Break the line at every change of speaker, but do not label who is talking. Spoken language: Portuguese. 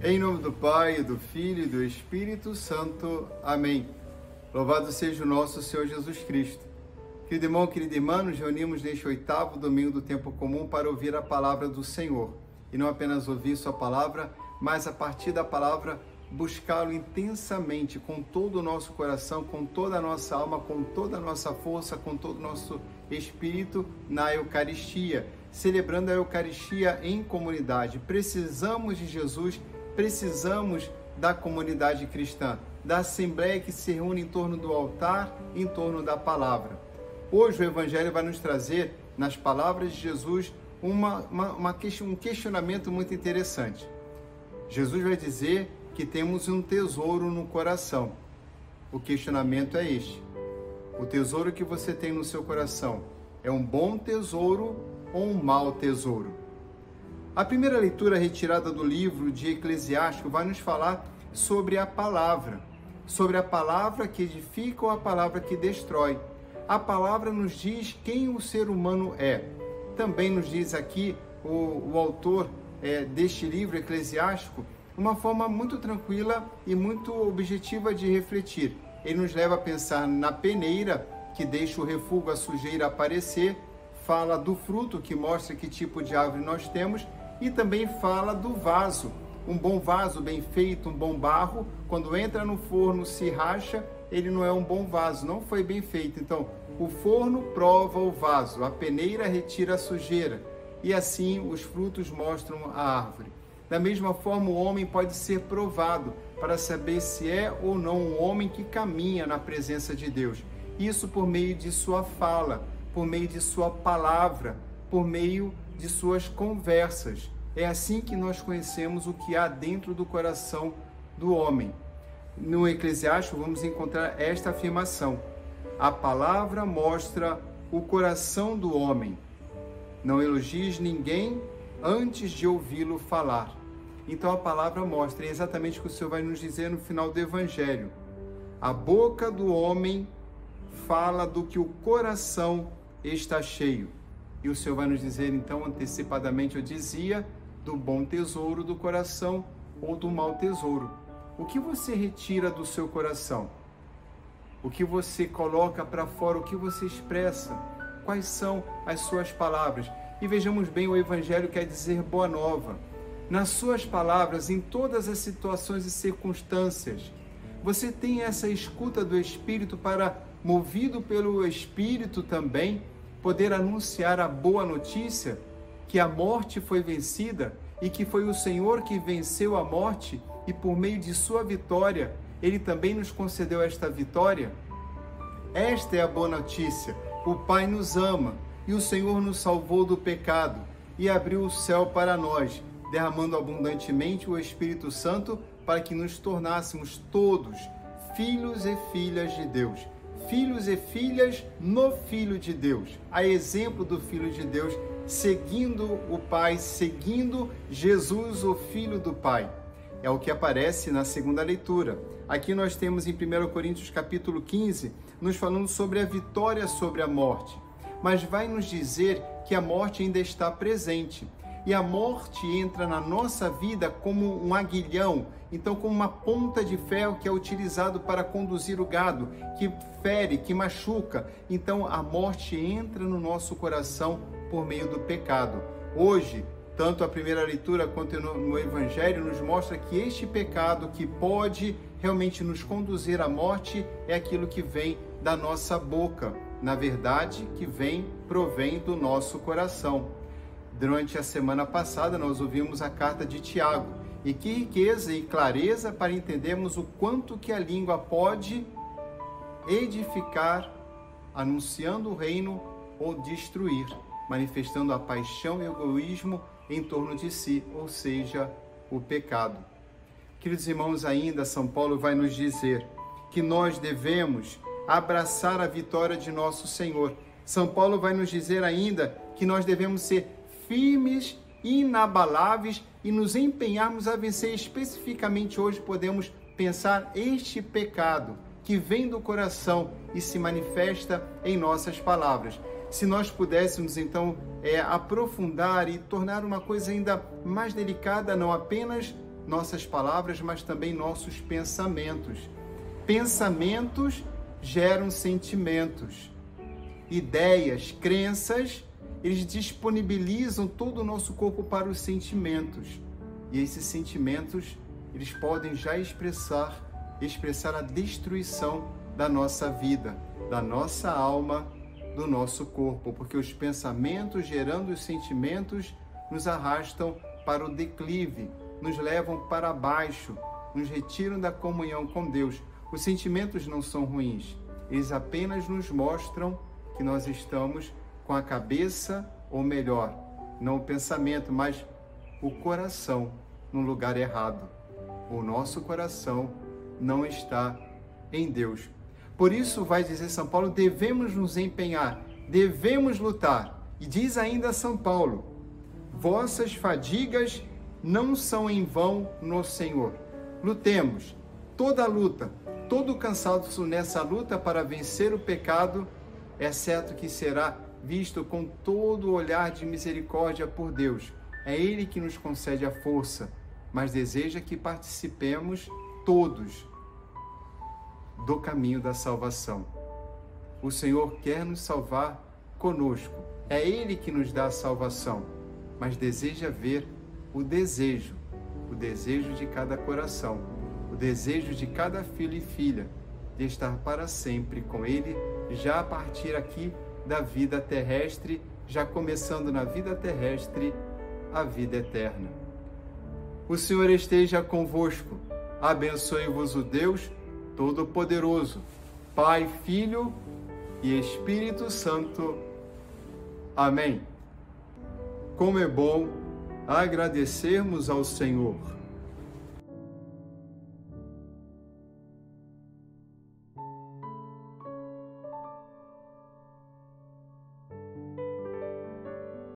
Em nome do Pai, do Filho e do Espírito Santo. Amém. Louvado seja o nosso Senhor Jesus Cristo. Querido irmão, querida irmã, nos reunimos neste 8º domingo do tempo comum para ouvir a palavra do Senhor. E não apenas ouvir sua palavra, mas a partir da palavra buscá-lo intensamente, com todo o nosso coração, com toda a nossa alma, com toda a nossa força, com todo o nosso espírito na Eucaristia, celebrando a Eucaristia em comunidade. Precisamos de Jesus, precisamos da comunidade cristã, da assembleia que se reúne em torno do altar, em torno da palavra. Hoje o Evangelho vai nos trazer, nas palavras de Jesus, um questionamento muito interessante. Jesus vai dizer que temos um tesouro no coração. O questionamento é este: o tesouro que você tem no seu coração é um bom tesouro ou um mau tesouro? A primeira leitura retirada do livro de Eclesiástico vai nos falar sobre a palavra que edifica ou a palavra que destrói. A palavra nos diz quem o ser humano é. Também nos diz aqui o autor deste livro Eclesiástico uma forma muito tranquila e muito objetiva de refletir. Ele nos leva a pensar na peneira, que deixa o refúgio, a sujeira aparecer, fala do fruto, que mostra que tipo de árvore nós temos, e também fala do vaso. Um bom vaso bem feito, um bom barro, quando entra no forno se racha, ele não é um bom vaso, não foi bem feito. Então, o forno prova o vaso, a peneira retira a sujeira, e assim os frutos mostram a árvore. Da mesma forma, o homem pode ser provado para saber se é ou não um homem que caminha na presença de Deus. Isso por meio de sua fala, por meio de sua palavra, por meio de suas conversas. É assim que nós conhecemos o que há dentro do coração do homem. No Eclesiástico vamos encontrar esta afirmação: a palavra mostra o coração do homem. Não elogies ninguém antes de ouvi-lo falar. Então a palavra mostra, é exatamente o que o Senhor vai nos dizer no final do Evangelho. A boca do homem fala do que o coração está cheio. E o Senhor vai nos dizer, então, antecipadamente, eu dizia, do bom tesouro do coração ou do mau tesouro. O que você retira do seu coração? O que você coloca para fora? O que você expressa? Quais são as suas palavras? E vejamos bem, o Evangelho quer dizer boa nova. Nas suas palavras, em todas as situações e circunstâncias, você tem essa escuta do Espírito para, movido pelo Espírito também, poder anunciar a boa notícia, que a morte foi vencida e que foi o Senhor que venceu a morte e por meio de sua vitória, Ele também nos concedeu esta vitória? Esta é a boa notícia. O Pai nos ama e o Senhor nos salvou do pecado e abriu o céu para nós, derramando abundantemente o Espírito Santo para que nos tornássemos todos filhos e filhas de Deus. Filhos e filhas no Filho de Deus, a exemplo do Filho de Deus, seguindo o Pai, seguindo Jesus, o Filho do Pai. É o que aparece na segunda leitura. Aqui nós temos em 1 Coríntios capítulo 15, nos falando sobre a vitória sobre a morte. Mas vai nos dizer que a morte ainda está presente. E a morte entra na nossa vida como um aguilhão, então como uma ponta de ferro que é utilizado para conduzir o gado, que fere, que machuca. Então a morte entra no nosso coração por meio do pecado. Hoje, tanto a primeira leitura quanto no Evangelho nos mostra que este pecado que pode realmente nos conduzir à morte é aquilo que vem da nossa boca, na verdade, que provém do nosso coração. Durante a semana passada, nós ouvimos a carta de Tiago. E que riqueza e clareza para entendermos o quanto que a língua pode edificar, anunciando o reino, ou destruir, manifestando a paixão e o egoísmo em torno de si, ou seja, o pecado. Queridos irmãos, ainda São Paulo vai nos dizer que nós devemos abraçar a vitória de nosso Senhor. São Paulo vai nos dizer ainda que nós devemos ser firmes, inabaláveis e nos empenharmos a vencer. Especificamente hoje podemos pensar este pecado que vem do coração e se manifesta em nossas palavras. Se nós pudéssemos aprofundar e tornar uma coisa ainda mais delicada, não apenas nossas palavras, mas também nossos pensamentos. Pensamentos geram sentimentos. Ideias, crenças, eles disponibilizam todo o nosso corpo para os sentimentos. E esses sentimentos, eles podem já expressar a destruição da nossa vida, da nossa alma, do nosso corpo, porque os pensamentos gerando os sentimentos nos arrastam para o declive, nos levam para baixo, nos retiram da comunhão com Deus. Os sentimentos não são ruins, eles apenas nos mostram que nós estamos com a cabeça, ou melhor, não o pensamento, mas o coração no lugar errado. O nosso coração não está em Deus. Por isso, vai dizer São Paulo, devemos nos empenhar, devemos lutar. E diz ainda São Paulo, vossas fadigas não são em vão no Senhor. Lutemos, toda a luta, todo o cansaço nessa luta para vencer o pecado, é certo que será visto com todo o olhar de misericórdia por Deus. É Ele que nos concede a força, mas deseja que participemos todos do caminho da salvação. O Senhor quer nos salvar conosco. É Ele que nos dá a salvação, mas deseja ver o desejo de cada coração, o desejo de cada filho e filha de estar para sempre com Ele, já a partir aqui da vida terrestre, já começando na vida terrestre, a vida eterna. O Senhor esteja convosco. Abençoe-vos o Deus Todo-Poderoso, Pai, Filho e Espírito Santo. Amém. Como é bom agradecermos ao Senhor.